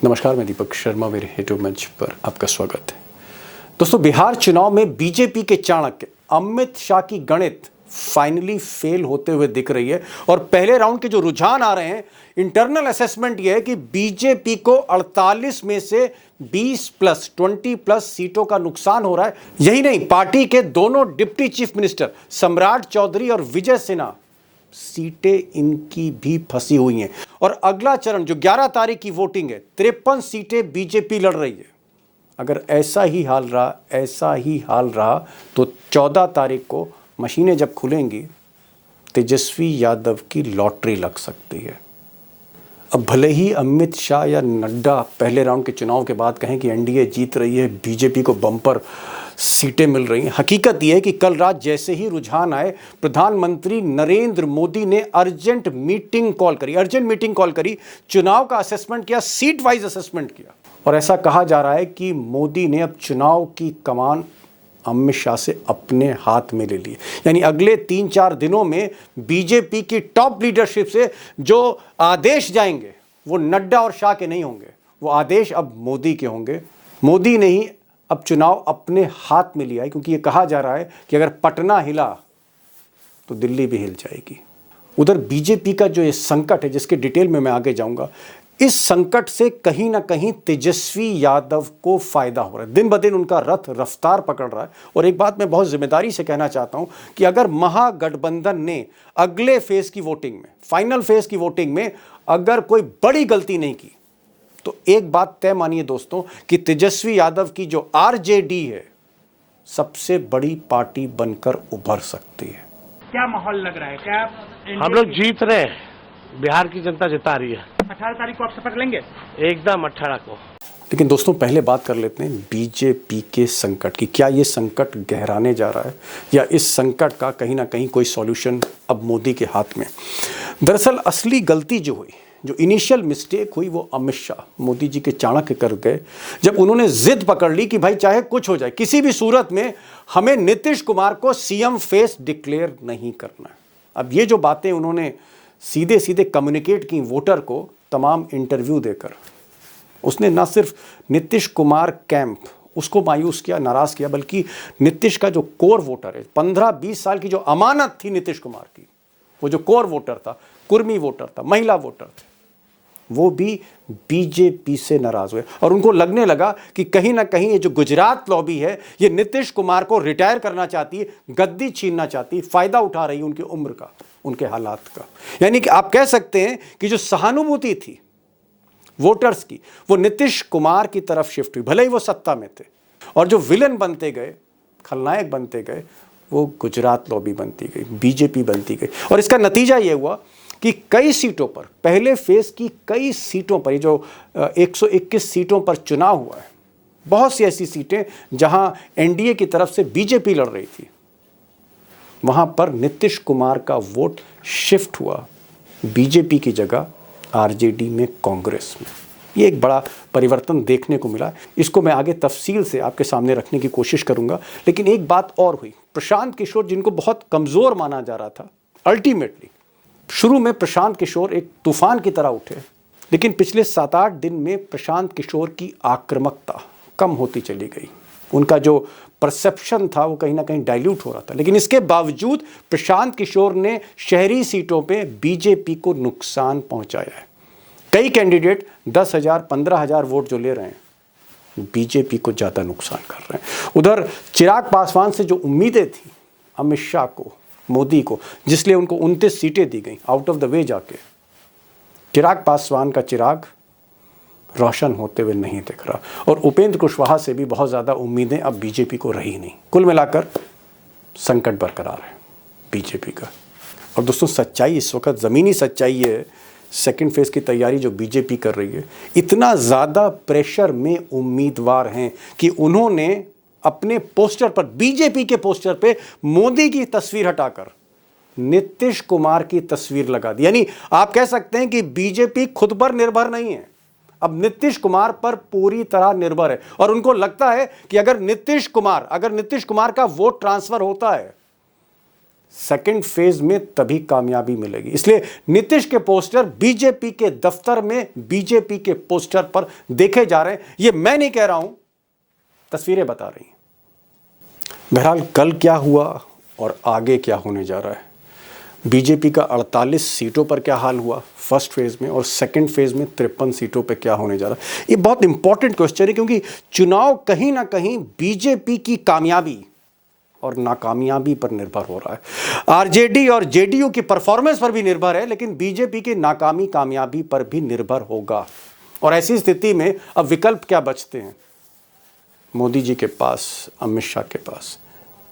नमस्कार, मैं दीपक शर्मा, मेरे यूट्यूब मंच पर आपका स्वागत है। दोस्तों, बिहार चुनाव में बीजेपी के चाणक्य अमित शाह की गणित फाइनली फेल होते हुए दिख रही है और पहले राउंड के जो रुझान आ रहे हैं, इंटरनल असेसमेंट यह है कि बीजेपी को 48 में से 20+ सीटों का नुकसान हो रहा है। यही नहीं, पार्टी के दोनों डिप्टी चीफ मिनिस्टर सम्राट चौधरी और विजय सिन्हा सीटें इनकी भी फंसी हुई हैं और अगला चरण जो 11 तारीख की वोटिंग है, 53 सीटें बीजेपी लड़ रही है। अगर ऐसा ही हाल रहा तो 14 तारीख को मशीनें जब खुलेंगी, तेजस्वी यादव की लॉटरी लग सकती है। अब भले ही अमित शाह या नड्डा पहले राउंड के चुनाव के बाद कहें कि एनडीए जीत रही है, बीजेपी को बम्पर सीटें मिल रही हैं, हकीकत यह है कि कल रात जैसे ही रुझान आए, प्रधानमंत्री नरेंद्र मोदी ने अर्जेंट मीटिंग कॉल करी, चुनाव का असेसमेंट किया, सीट वाइज असेसमेंट किया और ऐसा कहा जा रहा है कि मोदी ने अब चुनाव की कमान अमित शाह से अपने हाथ में ले ली। यानी अगले 3-4 दिनों में बीजेपी की टॉप लीडरशिप से जो आदेश जाएंगे वो नड्डा और शाह के नहीं होंगे, वो आदेश अब मोदी के होंगे। मोदी ने ही अब चुनाव अपने हाथ में लिया है, क्योंकि ये कहा जा रहा है कि अगर पटना हिला तो दिल्ली भी हिल जाएगी। उधर बीजेपी का जो ये संकट है, जिसके डिटेल में मैं आगे जाऊंगा, इस संकट से कहीं ना कहीं तेजस्वी यादव को फायदा हो रहा है। दिन ब दिन उनका रथ रफ्तार पकड़ रहा है। और एक बात मैं बहुत जिम्मेदारी से कहना चाहता हूं कि अगर महागठबंधन ने अगले फेज की वोटिंग में, फाइनल फेज की वोटिंग में अगर कोई बड़ी गलती नहीं की, तो एक बात तय मानिए दोस्तों कि तेजस्वी यादव की जो आरजेडी है, सबसे बड़ी पार्टी बनकर उभर सकती है। क्या माहौल लग रहा है? क्या हम लोग जीत रहे हैं, बिहार की जनता जिता रही है। 18 तारीख को आप शपथ लेंगे? एकदम 18 को। लेकिन दोस्तों, पहले बात कर लेते हैं बीजेपी के संकट की। क्या ये संकट गहराने जा रहा है या इस संकट का कहीं ना कहीं कोई सॉल्यूशन अब मोदी के हाथ में? दरअसल असली गलती जो हुई, जो इनिशियल मिस्टेक हुई, वो अमित शाह मोदी जी के चाणक्य कर गए जब उन्होंने जिद पकड़ ली कि भाई चाहे कुछ हो जाए, किसी भी सूरत में हमें नीतीश कुमार को सीएम फेस डिक्लेयर नहीं करना है। अब ये जो बातें उन्होंने सीधे सीधे कम्युनिकेट की वोटर को तमाम इंटरव्यू देकर, उसने न सिर्फ नीतीश कुमार कैंप उसको मायूस किया, नाराज किया, बल्कि नीतीश का जो कोर वोटर है, 15-20 साल की जो अमानत थी नीतीश कुमार की, वो जो कोर वोटर था, कुर्मी वोटर था, महिला वोटर थे, वो भी बीजेपी से नाराज हुए और उनको लगने लगा कि कहीं ना कहीं ये जो गुजरात लॉबी है, ये नीतीश कुमार को रिटायर करना चाहती है, गद्दी छीनना चाहती है, फायदा उठा रही है उनकी उम्र का, उनके हालात का। यानी कि आप कह सकते हैं कि जो सहानुभूति थी वोटर्स की, वो नीतीश कुमार की तरफ शिफ्ट हुई, भले ही वो सत्ता में थे। और जो विलन बनते गए, खलनायक बनते गए, वो गुजरात लॉबी बनती गई, बीजेपी बनती गई। और इसका नतीजा ये हुआ कि कई सीटों पर, पहले फेज की कई सीटों पर, ये जो 121 सीटों पर चुनाव हुआ है, बहुत सी ऐसी सीटें जहां एनडीए की तरफ से बीजेपी लड़ रही थी, वहां पर नीतीश कुमार का वोट शिफ्ट हुआ बीजेपी की जगह आरजेडी में, कांग्रेस में। ये एक बड़ा परिवर्तन देखने को मिला। इसको मैं आगे तफसील से आपके सामने रखने की कोशिश करूंगा। लेकिन एक बात और हुई, प्रशांत किशोर, जिनको बहुत कमजोर माना जा रहा था, अल्टीमेटली शुरू में प्रशांत किशोर एक तूफान की तरह उठे, लेकिन पिछले 7-8 दिन में प्रशांत किशोर की आक्रामकता कम होती चली गई। उनका जो परसेप्शन था वो कहीं ना कहीं डाइल्यूट हो रहा था। लेकिन इसके बावजूद प्रशांत किशोर ने शहरी सीटों पे बीजेपी को नुकसान पहुंचाया है। कई कैंडिडेट 10,000, 15,000 वोट जो ले रहे हैं, बीजेपी को ज़्यादा नुकसान कर रहे हैं। उधर चिराग पासवान से जो उम्मीदें थी अमित शाह को, मोदी को, जिसलिए उनको 29 सीटें दी गई आउट ऑफ द वे जाके, चिराग पासवान का चिराग रोशन होते हुए नहीं दिख रहा। और उपेंद्र कुशवाहा से भी बहुत ज़्यादा उम्मीदें अब बीजेपी को रही नहीं। कुल मिलाकर संकट बरकरार है बीजेपी का। और दोस्तों, सच्चाई इस वक्त, ज़मीनी सच्चाई ये है, सेकेंड फेज़ की तैयारी जो बीजेपी कर रही है, इतना ज़्यादा प्रेशर में उम्मीदवार हैं कि उन्होंने अपने पोस्टर पर, बीजेपी के पोस्टर पे, मोदी की तस्वीर हटाकर नीतीश कुमार की तस्वीर लगा दी। यानी आप कह सकते हैं कि बीजेपी खुद पर निर्भर नहीं है, अब नीतीश कुमार पर पूरी तरह निर्भर है। और उनको लगता है कि अगर नीतीश कुमार का वोट ट्रांसफर होता है सेकंड फेज में तभी कामयाबी मिलेगी। इसलिए नीतीश के पोस्टर बीजेपी के दफ्तर में बीजेपी के पोस्टर पर देखे जा रहे हैं। ये मैं नहीं कह रहा हूं, तस्वीरें बता रही हैं। बहरहाल कल क्या हुआ और आगे क्या होने जा रहा है, बीजेपी का 48 सीटों पर क्या हाल हुआ फर्स्ट फेज में, और सेकंड फेज में 53 सीटों पर क्या होने जा रहा है, ये बहुत इंपॉर्टेंट क्वेश्चन है। क्योंकि चुनाव कहीं ना कहीं बीजेपी की कामयाबी और नाकामयाबी पर निर्भर हो रहा है। आरजेडी और जेडीयू की परफॉर्मेंस पर भी निर्भर है, लेकिन बीजेपी की नाकामी कामयाबी पर भी निर्भर होगा। और ऐसी स्थिति में अब विकल्प क्या बचते हैं? मोदी जी के पास, अमित शाह के पास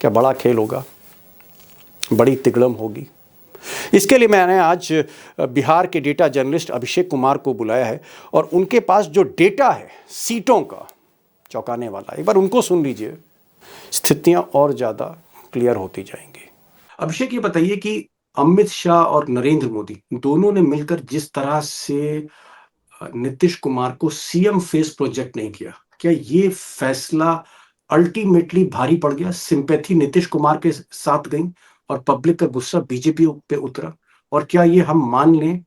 क्या बड़ा खेल होगा, बड़ी तिगड़म होगी? इसके लिए मैंने आज बिहार के डेटा जर्नलिस्ट अभिषेक कुमार को बुलाया है और उनके पास जो डेटा है सीटों का, चौंकाने वाला। एक बार उनको सुन लीजिए, स्थितियां और ज्यादा क्लियर होती जाएंगी। अभिषेक, ये बताइए कि अमित शाह और नरेंद्र मोदी दोनों ने मिलकर जिस तरह से नीतीश कुमार को सीएम फेस प्रोजेक्ट नहीं किया, क्या ये फैसला अल्टीमेटली भारी पड़ गया? सिंपैथी नीतीश कुमार के साथ गई और पब्लिक का गुस्सा बीजेपी पे उतरा। और क्या ये हम मान लें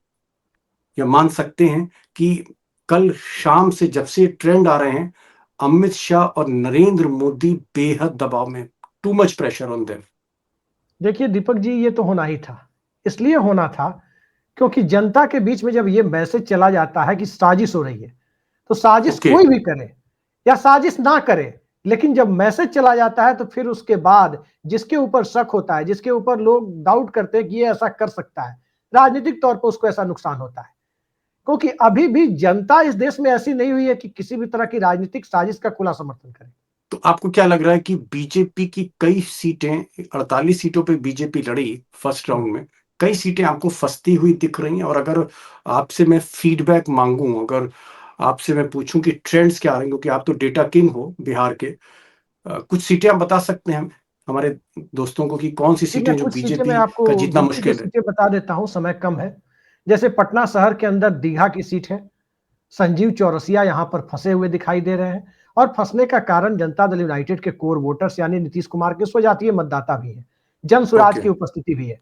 या मान सकते हैं कि कल शाम से जब से ट्रेंड आ रहे हैं, अमित शाह और नरेंद्र मोदी बेहद दबाव में, too much pressure on them? देखिए दीपक जी, ये तो होना ही था। इसलिए होना था क्योंकि जनता के बीच में जब ये मैसेज चला जाता है कि साजिश हो रही है, तो साजिश कोई भी करे या साजिश ना करे, लेकिन जब मैसेज चला जाता है तो फिर उसके बाद जिसके ऊपर शक होता है, जिसके ऊपर लोग डाउट करते हैं कि ये ऐसा कर सकता है, राजनीतिक तौर पर उसको ऐसा नुकसान होता है। क्योंकि अभी भी जनता इस देश में ऐसी नहीं हुई है कि किसी भी तरह की राजनीतिक साजिश का खुला समर्थन करे। तो आपको क्या लग रहा है कि बीजेपी की कई सीटें, 48 सीटों पे बीजेपी लड़ी फर्स्ट राउंड में, कई सीटें आपको फंसती हुई दिख रही हैं? और अगर आपसे मैं फीडबैक मांगूं, अगर आपसे मैं पूछूं कि ट्रेंड्स क्या आ रहे हैं, क्योंकि आप तो डेटा किंग हो बिहार के, कुछ सीटें आप बता सकते हैं हमारे दोस्तों को कि कौन सी सीटें जो कुछ सीटें मैं बीजेपी आपको का जीतना गिनती की मुश्किल है? सीटें बता देता हूं, समय कम है। जैसे पटना शहर के अंदर दीघा की सीट है, संजीव चौरसिया यहां पर फंसे हुए दिखाई दे रहे हैं। और फंसने का कारण जनता दल यूनाइटेड के कोर वोटर्स यानी नीतीश कुमार के स्वजातीय मतदाता भी है, जन सुराज की उपस्थिति भी है,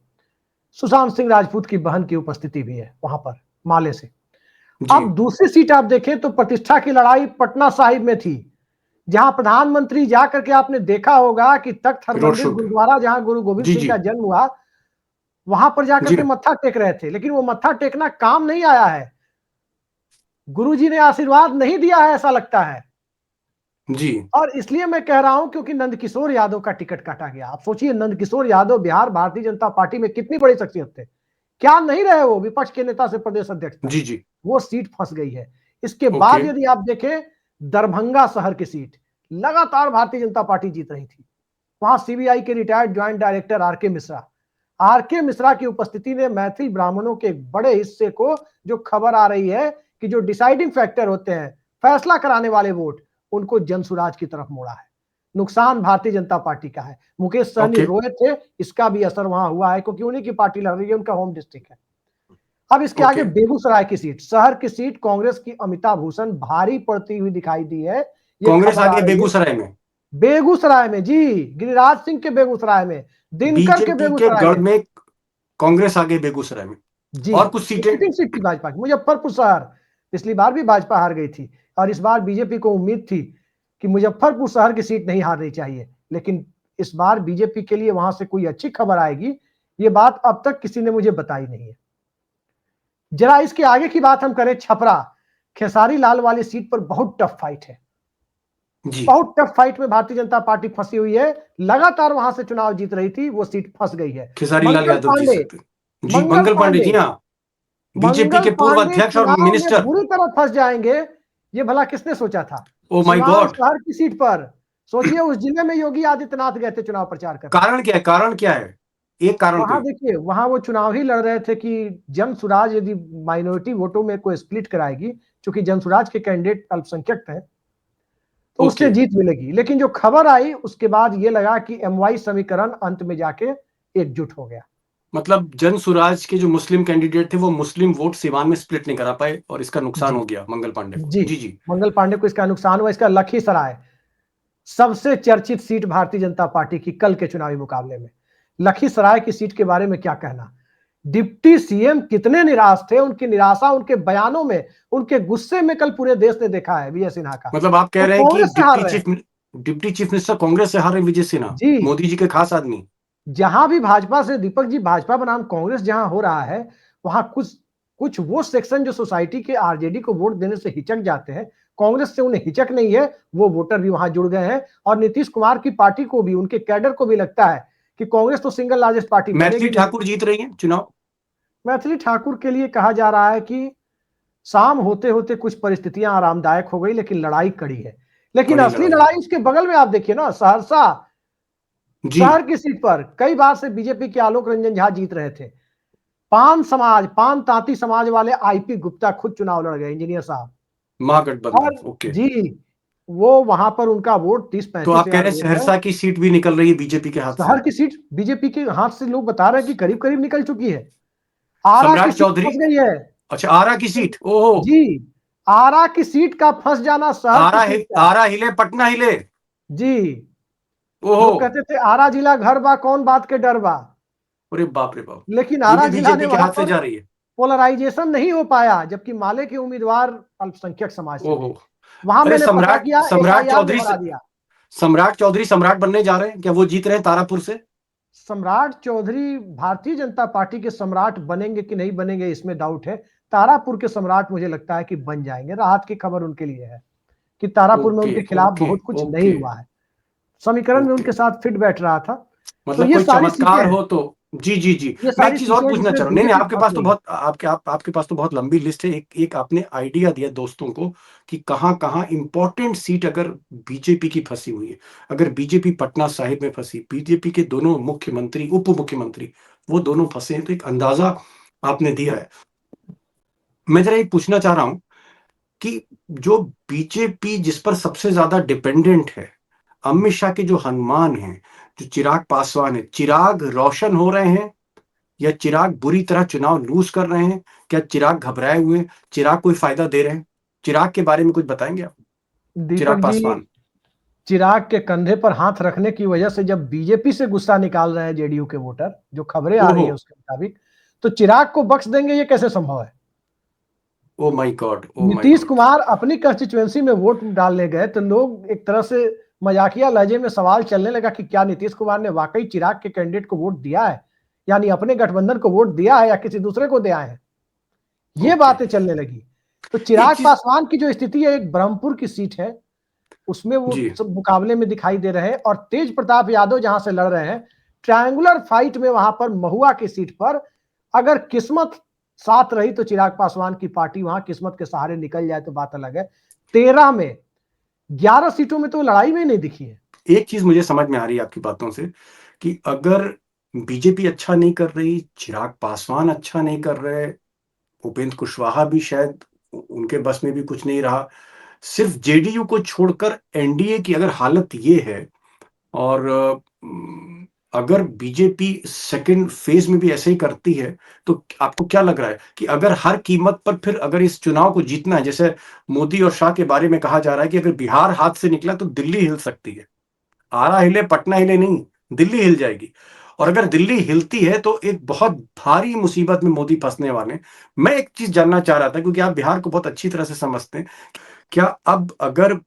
सुशांत सिंह राजपूत की बहन की उपस्थिति भी है वहां पर माले से। अब दूसरी सीट आप देखें तो प्रतिष्ठा की लड़ाई पटना साहिब में थी, जहां प्रधानमंत्री जाकर के आपने देखा होगा कि तख्त हरमंदिर गुरुद्वारा जहां गुरु गोविंद सिंह का जन्म हुआ, वहां पर जाकर के मत्था टेक रहे थे, लेकिन वो मत्था टेकना काम नहीं आया है। गुरुजी ने आशीर्वाद नहीं दिया है ऐसा लगता है जी। और इसलिए मैं कह रहा हूं क्योंकि नंदकिशोर यादव का टिकट काटा गया। आप सोचिए, नंदकिशोर यादव बिहार भारतीय जनता पार्टी में कितनी बड़ी शख्सियत थे, क्या नहीं रहे वो विपक्ष के नेता से प्रदेश अध्यक्ष जी। वो सीट फंस गई है। इसके बाद यदि आप देखें दरभंगा शहर की सीट लगातार भारतीय जनता पार्टी जीत रही थी, वहां सीबीआई के retired joint director RK Mishra की उपस्थिति ने मैथिल ब्राह्मणों के एक बड़े हिस्से को, जो खबर आ रही है कि जो डिसाइडिंग फैक्टर होते हैं, फैसला कराने वाले वोट, उनको जनसुराज की तरफ मोड़ा है। नुकसान भारतीय जनता पार्टी का है। मुकेश सहनी रोए थे, इसका भी असर वहां हुआ है क्योंकि उन्हीं की पार्टी लड़ रही है, उनका होम डिस्ट्रिक्ट है। अब इसके आगे बेगूसराय की सीट, शहर की सीट, कांग्रेस की अमिता भूषण भारी पड़ती हुई दिखाई दी है। कांग्रेस आगे बेगूसराय में जी, गिरिराज सिंह के बेगूसराय में, दिनकर के बेगूसराय में कांग्रेस आगे बेगूसराय में जी। और कुछ सीटें सीट थी भाजपा की। मुजफ्फरपुर शहर, पिछली बार भी भाजपा हार गई थी और इस बार बीजेपी को उम्मीद थी कि मुजफ्फरपुर शहर की सीट नहीं हारनी चाहिए, लेकिन इस बार बीजेपी के लिए वहां से कोई अच्छी खबर आएगी, ये बात अब तक किसी ने मुझे बताई नहीं है। जरा इसके आगे की बात हम करें, छपरा खेसारी लाल वाली सीट पर बहुत टफ फाइट है जी। बहुत टफ फाइट में भारतीय जनता पार्टी फंसी हुई है, लगातार वहां से चुनाव जीत रही थी, वो सीट फंस गई है। खेसारी लाल यादव जी, मंगल पांडे जी, हाँ, बीजेपी के पूर्व अध्यक्ष और मिनिस्टर पूरी तरह फंस जाएंगे, ये भला किसने सोचा था? Oh my God. शहर की सीट पर सोचिए, उस जिले में योगी आदित्यनाथ गए थे चुनाव प्रचार करने। कारण क्या है? एक कारण वहां देखिए, वहां वो चुनाव ही लड़ रहे थे कि जन सुराज यदि माइनॉरिटी वोटों में कोई स्प्लिट कराएगी, क्योंकि जन सुराज के कैंडिडेट अल्पसंख्यक थे, तो उससे जीत मिलेगी। लेकिन जो खबर आई उसके बाद ये लगा कि एमवाई समीकरण अंत में जाके एकजुट हो गया। मतलब जन सुराज के जो मुस्लिम कैंडिडेट थे वो मुस्लिम वोट सीवान में स्प्लिट नहीं करा पाए और इसका नुकसान हो गया मंगल पांडे को। जी, मंगल पांडे को इसका नुकसान हुआ। इसका लखीसराय सबसे चर्चित सीट भारतीय जनता पार्टी की कल के चुनावी मुकाबले में, लखीसराय की सीट के बारे में क्या कहना। डिप्टी सीएम कितने निराश थे, उनकी निराशा उनके बयानों में, उनके गुस्से में कल पूरे देश ने देखा है विजय सिन्हा का। मतलब आप कह वो रहे हैं कि कांग्रेस से हार रहे हैं। डिप्टी चीफ मिनिस्टर कांग्रेस से हार रहे विजय सिन्हा, जी, मोदी जी के खास आदमी। जहां भी भाजपा से, दीपक जी, भाजपा बनाम कांग्रेस जहां हो रहा है, वहां कुछ कुछ वो सेक्शन जो सोसाइटी के आरजेडी को वोट देने से हिचक जाते हैं, कांग्रेस से उन्हें हिचक नहीं है, वो वोटर भी वहां जुड़ गए हैं। और नीतीश कुमार की पार्टी को भी, उनके कैडर को भी लगता है कि कांग्रेस तो सिंगल लार्जेस्ट पार्टी मैथिली बनेगी। ठाकुर जीत रही है चुनाव। मैथिली ठाकुर के लिए कहा जा रहा है कि शाम होते होते कुछ परिस्थितियां आरामदायक हो गई, लेकिन लड़ाई कड़ी है। लेकिन कड़ी असली लड़ाई लड़ाई उसके बगल में आप देखिए ना, सहरसा जी। शहर की सीट पर कई बार से बीजेपी के आलोक रंजन झा जीत रहे थे। पान समाज, पान तांती समाज वाले आईपी गुप्ता खुद चुनाव लड़ गए, इंजीनियर साहब। महागठबंधन, और ओके। जी, वो वहां पर उनका वोट तो 30-35 आप कह हजार रहे हैं वोट है। सहरसा की सीट भी निकल रही है बीजेपी के हाथ से। शहर की सीट बीजेपी के हाथ से लोग बता रहे हैं कि करीब करीब निकल चुकी है। आरा की सम्राट सीट चौधरी, फंस गई है। अच्छा आरा की सीट, ओहो। जी, आरा की सीट का फंस जाना शहर की सीट का। आरा हिले पटना हिले, जी, ओहो। लोग कहते थे आरा जिला घर बा, कौन बात के डर बा। अरे बाप रे बाप, लेकिन ये आरा भी जिला ने बीजेपी के वहां हाथ से पर जा रही है। पोलराइजेशन नहीं हो पाया, जबकि माले के उम्मीदवार अल्पसंख्यक समाज से थे। ओहो। वहां अरे मैंने पता सम्राट किया, सम्राट एफआईआर में चौधरी, भरा दिया। सम्राट चौधरी सम्राट बनने जा रहे हैं क्या? वो जीत रहे हैं तारापुर से। सम्राट चौधरी भारतीय जनता पार्टी के सम्राट बनेंगे कि नहीं बनेंगे, इसमें डाउट है। तारापुर के सम्राट मुझे लगता है कि बन जाएंगे। राहत की खबर उनके लिए है कि तारापुर में ओके उनके खिलाफ ओके बहुत कुछ नहीं ओके हुआ है। समीकरण में ओके। उनके साथ फिट बैठ रहा था। तो मतलब ये कोई सारी सीटें चमत्कार हैं, हो तो। जी जी जी। ये मैं एक सारी चीज और सीटें पूछना जिसमें चाह रहा हूँ, नहीं नहीं, बीजेपी आपके फंस पास तो गई है। बहुत आपके पास तो बहुत लंबी लिस्ट है। एक आपने आइडिया दिया दोस्तों को कि कहाँ कहाँ इंपॉर्टेंट सीट अगर बीजेपी की फंसी हुई है। अगर बीजेपी पटना साहिब में फंसी, बीजेपी के दोनों मुख्यमंत्री उप मुख्यमंत्री वो दोनों फंसे हैं, तो एक अंदाजा आपने दिया है। मैं जरा ये पूछना चाह रहा हूं कि जो बीजेपी जिस पर सबसे ज्यादा डिपेंडेंट है, अमित शाह के जो हनुमान हैं, जो चिराग पासवान है, चिराग रोशन हो रहे हैं या चिराग बुरी तरह चुनाव लूज कर रहे हैं? क्या चिराग घबराए हुए हैं? चिराग कोई फायदा दे रहे हैं? चिराग के बारे में कुछ बताएंगे आप? दीपक चिराग जी, पासवान। चिराग के कंधे पर हाथ रखने की वजह से जब बीजेपी से गुस्सा निकाल रहे हैं जेडीयू के वोटर, जो खबरें आ रही ओहो, है उसके मुताबिक, तो चिराग को बख्श देंगे, ये कैसे संभव है। Oh my God, oh my Nitish God. Kumar अपनी कंस्टिट्यूएंसी में वोट डालने गए तो लोग एक तरह से मजाकिया लहजे में सवाल चलने लगा कि क्या नीतीश कुमार ने वाकई चिराग के कैंडिडेट को वोट दिया है, यानी अपने गठबंधन को वोट दिया है, या किसी दूसरे को दिया है। ये ओके। बातें चलने लगी। तो एक चिराग चीज। पासवान की जो स्थिति है, एक ब्रह्मपुर की सीट है, उसमें वो जी सब मुकाबले में दिखाई दे रहे हैं। और तेज प्रताप यादव जहां से लड़ रहे हैं, ट्रायंगुलर फाइट में वहां पर महुआ की सीट पर अगर किस्मत साथ रही तो चिराग पासवान की पार्टी वहां किस्मत के सहारे निकल जाए तो बात अलग है। 13 में 11 सीटों में तो लड़ाई में नहीं दिखी है। एक चीज मुझे समझ में आ रही है आपकी बातों से कि अगर बीजेपी अच्छा नहीं कर रही, चिराग पासवान अच्छा नहीं कर रहे, उपेंद्र कुशवाहा भी शायद उनके बस में भी कुछ नहीं रहा, सिर्फ जेडीयू को छोड़कर एनडीए की अगर हालत ये है, और अगर बीजेपी सेकंड फेज में भी ऐसे ही करती है, तो आपको क्या लग रहा है कि अगर हर कीमत पर फिर अगर इस चुनाव को जीतना है, जैसे मोदी और शाह के बारे में कहा जा रहा है कि अगर बिहार हाथ से निकला तो दिल्ली हिल सकती है। आरा हिले पटना हिले नहीं, दिल्ली हिल जाएगी। और अगर दिल्ली हिलती है तो एक बहुत भारी मुसीबत में मोदी फंसने वाले हैं। मैं एक चीज जानना चाह रहा था, क्योंकि आप बिहार को बहुत अच्छी तरह से समझते हैं, क्या अब अगर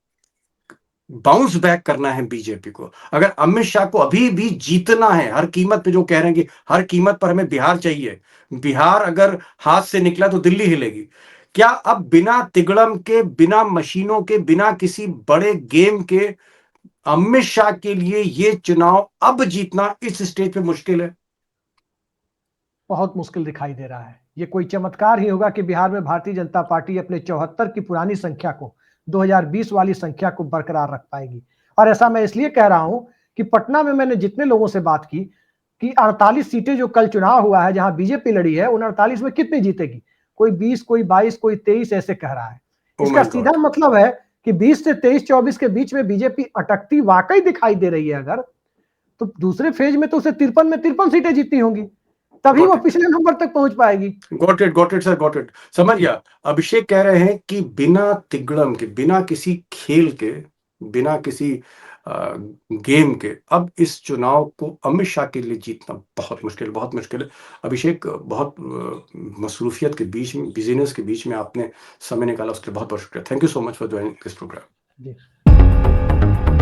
बाउंस बैक करना है बीजेपी को, अगर अमित शाह को अभी भी जीतना है हर कीमत पे, जो कह रहे हैं कि हर कीमत पर हमें बिहार चाहिए, बिहार अगर हाथ से निकला तो दिल्ली हिलेगी, क्या अब बिना तिगड़म के, बिना मशीनों के, बिना किसी बड़े गेम के अमित शाह के लिए ये चुनाव अब जीतना इस स्टेज पे मुश्किल है? बहुत मुश्किल दिखाई दे रहा है। ये कोई चमत्कार ही होगा कि बिहार में भारतीय जनता पार्टी अपने 74 की पुरानी संख्या को 2020 वाली संख्या को बरकरार रख पाएगी। और ऐसा मैं इसलिए कह रहा हूं कि पटना में मैंने जितने लोगों से बात की कि 48 सीटें जो कल चुनाव हुआ है जहां बीजेपी लड़ी है, उन 48 में कितनी जीतेगी, कोई 20, कोई 22, कोई 23 ऐसे कह रहा है। ओ इसका माय सीधा गॉड। मतलब है कि 20 से 23-24 के बीच में बीजेपी अटकती वाकई दिखाई दे रही है अगर, तो दूसरे फेज में तो उसे 53 में 53 सीटें जीतनी होंगी, तभी वो गॉट इट, पिछले नंबर तक पहुंच पाएगी। Got it sir, got it, समझ जी, गया। अभिषेक कह रहे हैं कि बिना तिगड़म के, बिना किसी खेल के, बिना किसी गेम के, अब इस चुनाव को अमित शाह के लिए जीतना बहुत मुश्किल है। अभिषेक, बहुत मसरूफियत के बीच में, बिजीनेस के बीच में आपने समय निकाला, उसके लिए बहुत बहुत शुक्रिया। Thank you so much for joining this programme. Ji.